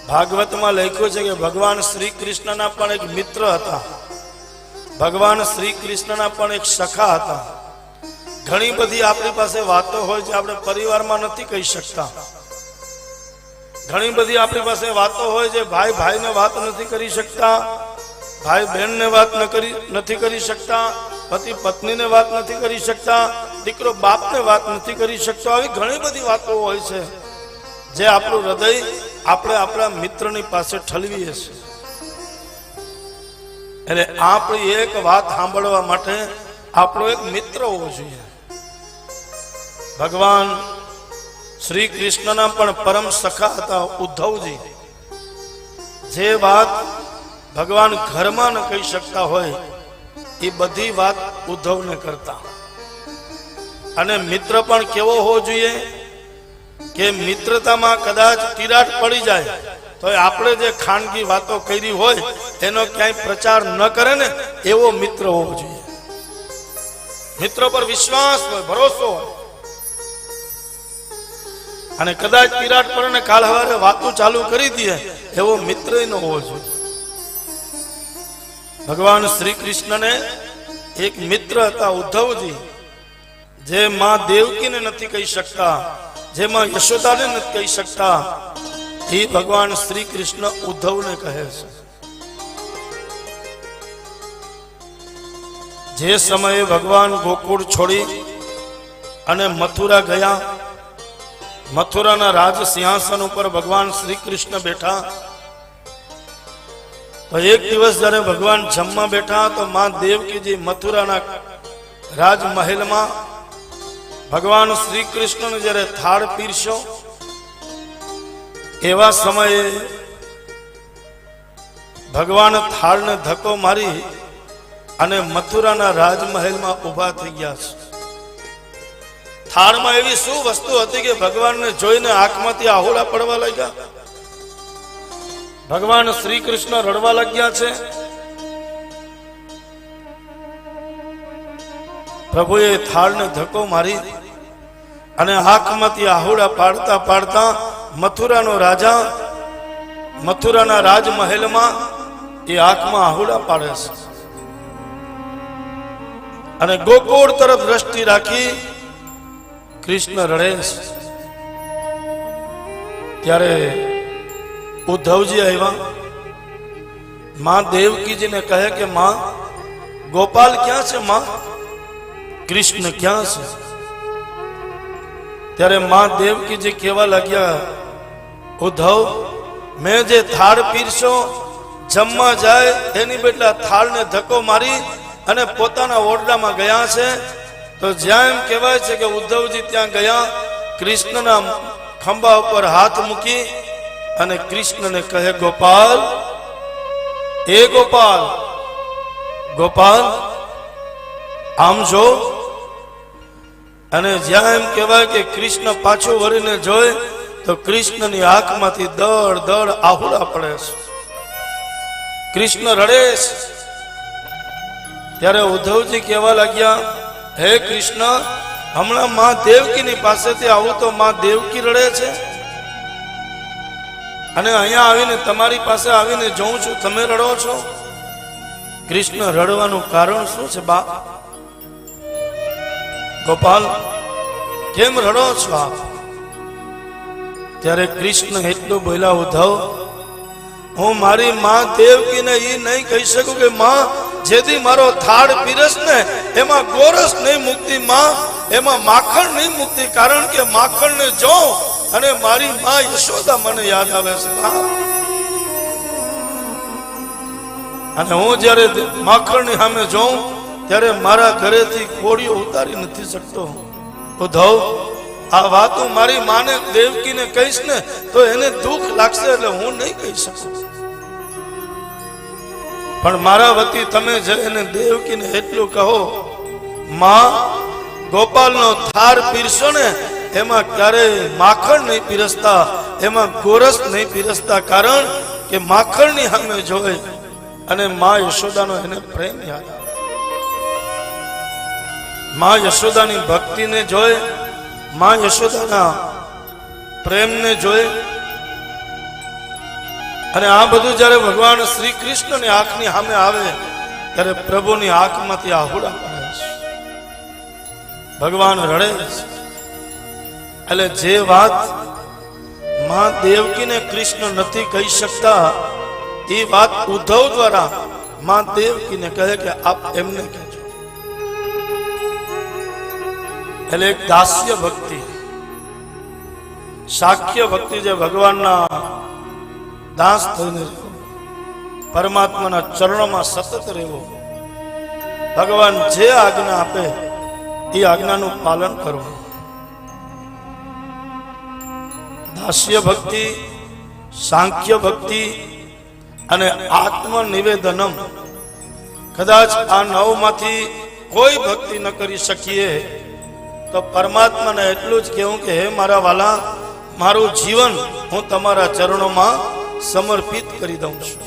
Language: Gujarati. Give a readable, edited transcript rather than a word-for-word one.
ભાગવતમાં લખ્યું છે કે ભગવાન શ્રી કૃષ્ણના પણ એક મિત્ર હતા, ભગવાન શ્રી કૃષ્ણના પણ એક સખા હતા. ઘણી બધી આપણી પાસે વાતો હોય જે આપણે પરિવારમાં નથી કહી શકતા. ઘણી બધી આપણી પાસે વાતો હોય જે ભાઈ ભાઈને વાત નથી કરી શકતા, ભાઈ બહેનને વાત નથી કરી શકતા, પતિ પત્નીને વાત નથી કરી શકતા, દીકરો બાપને વાત નથી કરી શકતો. આવી ઘણી બધી વાતો હોય છે જે આપણું હૃદય આપણે આપણા મિત્રની પાસે ઠલવીએ છીએ. એટલે આપણી એક વાત સાંભળવા માટે આપણો એક મિત્ર હોવો જોઈએ. ભગવાન શ્રી કૃષ્ણના પણ પરમ સખા હતા ઉદ્ધવજી. જે વાત ભગવાન ઘરમાં ન કહી શકતા હોય એ બધી વાત ઉદ્ધવને કરતા. અને મિત્ર પણ કેવો હોવો જોઈએ કે મિત્રતામાં કદાચ તિરાડ પડી જાય તો આપણે જે ખાનગી વાતો કરી હોય એનો ક્યાંય પ્રચાર ન કરે ને એવો મિત્ર હોવો જોઈએ. મિત્ર પર વિશ્વાસ હોય, ભરોસો હોય. અને કદાચ તિરાડ પડે ને કાલ સવારે વાતો ચાલુ કરી દે એવો મિત્ર ન હોવો જોઈએ. ભગવાન શ્રી કૃષ્ણને એક મિત્ર હતા ઉદ્ધવજી, જે માં દેવકીને નથી કહી શકતા, જે માં યશોદાને નથી કહી શકતા, એ ભગવાન શ્રી કૃષ્ણ ઉદ્ધવને કહે છે. જે સમયે ભગવાન ગોકુળ છોડી અને મથુરા ગયા, મથુરાના રાજ સિંહાસન ઉપર ભગવાન શ્રી કૃષ્ણ બેઠા. તો એક દિવસ જયારે ભગવાન જમવા બેઠા તો માં દેવકીજી મથુરાના રાજમહેલમાં ભગવાન શ્રી કૃષ્ણને જયારે થાળ પીરસ્યો, એવા સમયે ભગવાન થાળને ધક્કો મારી અને મથુરાના રાજમહેલમાં ઉભા થઈ ગયા છે. થાળમાં એવી શું વસ્તુ હતી કે ભગવાનને જોઈને આંખમાંથી આહોળા પડવા લાગ્યા. ભગવાન શ્રી કૃષ્ણ રડવા લાગ્યા છે. પ્રભુએ થાળને ધક્કો મારી અને આંખમાંથી આહોળા પાડતા પાડતા મથુરાનો રાજા મથુરાના રાજમહેલમાં એ આંખમાં આહોળા પાડે છે અને ગોકુળ તરફ દ્રષ્ટિ રાખી કૃષ્ણ રડે છે. ત્યારે ઉદ્ધવજી આવ્યા, માં દેવકીજીને કહે કે માં ગોપાલ ક્યાં છે, માં કૃષ્ણ ક્યાં છે? ત્યારે માં દેવકીજી કહેવા લાગ્યા, ઉદ્ધવ, મેં જે થાળ પીરસો જમવા જાય એની બદલે થાળને ધક્કો મારી અને પોતાના ઓરડામાં ગયા છે. તો જ્યાં એમ કહેવાય છે કે ઉદ્ધવજી ત્યાં ગયા, કૃષ્ણના ખંભા ઉપર હાથ મૂકી અને કૃષ્ણને કહે, ગોપાલ, એ ગોપાલ, ગોપાલ આમ જો. અને જ્યાં એમ કહેવાય કે કૃષ્ણ પાછું વળીને જોય તો કૃષ્ણની આંખમાંથી દળ દળ આહુડા પડે છે, કૃષ્ણ રડે છે. ત્યારે ઉદ્ધવજી કહેવા લાગ્યા, હે કૃષ્ણ, હમણાં માં દેવકીની પાસેથી આવું તો માં દેવકી રડે છે અને અહીંયા આવીને તમારી પાસે આવીને જોઉં છું તમે રડો છો. કૃષ્ણ રડવાનું કારણ શું છે બા? ગોપાલ, કેમ રડો છો આપ? ત્યારે કૃષ્ણ એટલું બોલ્યા, ઉદ્ધવ, હું મારી માં દેવકીને એ નહીં કહી શકું કે માં જેથી મારો થાળ પીરસ ને એમાં ગોરસ નહીં મૂકતી, માં એમાં માખણ નહીં મૂકતી, કારણ કે માખણ ને જોઉં અને મારી માં યશોદા મને યાદ આવે છે. અને હું જયારે માખણની સામે જોઉં ત્યારે મારા ઘરેથી કોળીઓ ઉતારી નથી શકતો. ઉદ્ધવ, આ વાતો મારી માને દેવકીને કહીશ ને તો એને દુઃખ લાગશે, એટલે હું નહીં કહી શકું. પણ મારા વતી તમે જઈને દેવકીને એટલું કહો, માં ગોપાલનો થાળ પીરસો ને એમાં ક્યારેય માખણ નહીં પીરસતા, એમાં ગોરસ નહીં પીરસતા, કારણ કે માખણની સામે જોઈ અને માં યશોદાનો એને પ્રેમ યાદ આવે. માં યશોદાની ભક્તિને જોઈ, માં યશોદાના પ્રેમને જોઈ અને આ બધું જ્યારે ભગવાન શ્રી કૃષ્ણની આંખની સામે આવે ત્યારે પ્રભુની આંખમાંથી આહુડા પડે છે, ભગવાન રડે છે. એટલે જે વાત માં દેવકીને કૃષ્ણ નથી કહી શકતા એ વાત ઉદ્ધવ દ્વારા માં દેવકીને કહે કે આપ એમને કહેજો. એટલે એક દાસ્ય ભક્તિ, શાક્ય ભક્તિ, જે ભગવાનના દાસ થઈને પરમાત્માના ચરણોમાં સતત રહેવો, ભગવાન જે આજ્ઞા આપે એ આજ્ઞાનું પાલન કરવું. દાસ્ય ભક્તિ, સાંખ્ય ભક્તિ અને આત્મનિવેદનમ, કદાચ આ 9 માંથી કોઈ ભક્તિ ન કરી શકીએ તો પરમાત્માને એટલું જ કહેવું કે હે મારા વાલા, મારું જીવન હું તમારા ચરણોમાં સમર્પિત કરી દઉં છું.